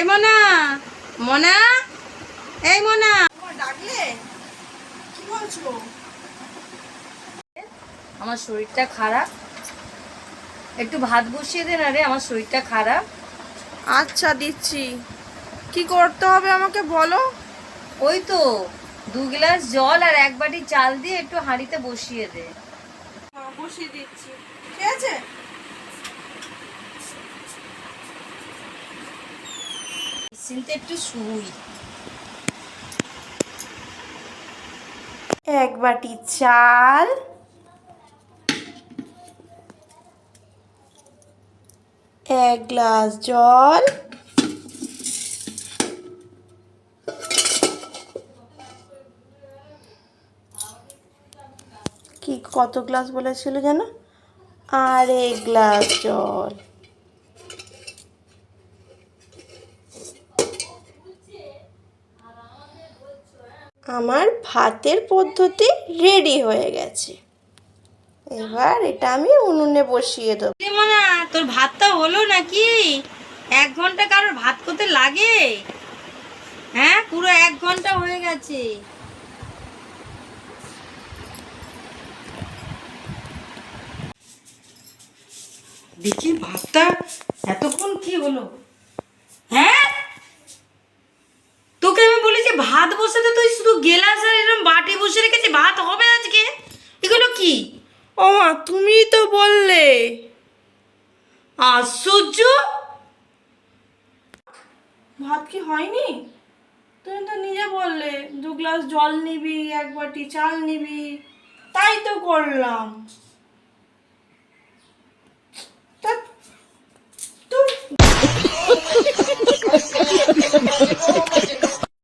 এই মোনা, মোনা, এই মোনা, ডাকলে কি বলছো? আমার শরীরটা খারাপ, একটু ভাত বসিয়ে দে না রে, আমার শরীরটা খারাপ। আচ্ছা দিচ্ছি। কি করতে হবে আমাকে বলো। ওই তো 2 গ্লাস জল আর 1 বাটি চাল দিয়ে একটু হাঁড়িতে বসিয়ে দে। বসিয়ে দিচ্ছি, ঠিক আছে। সিনতে একটু শুই। 1 বাটি চাল, 1 গ্লাস জল, কি কত গ্লাস বলেছিল যেন, আর 1 গ্লাস জল। আমার ভাতের পদ্ধতি রেডি হয়ে গেছে। এবার এটা আমি উনুনে বসিয়ে দেবো। মোনা, তোর ভাতটা হলো নাকি? 1 ঘন্টা কারোর ভাত করতে লাগে? হ্যাঁ, পুরো 1 ঘন্টা হয়ে গেছে। দেখি ভাতটা এতক্ষণ কি হলো। হ্যাঁ, তোকে আমি বলেছি ভাত বসাতে, তুই শুধু গেলাস আর এরকম বাটি বসে রেখেছি। ভাত হবে আজকে? এগুলো কি? ও মা, তুমিই তো বললে। আশ্চর্য! ভাত কি হয়নি? তুমি তো নিজে বললে 2 গ্লাস জল নিবি, 1 বাটি চাল নিবি, তাই তো করলাম। তা- তো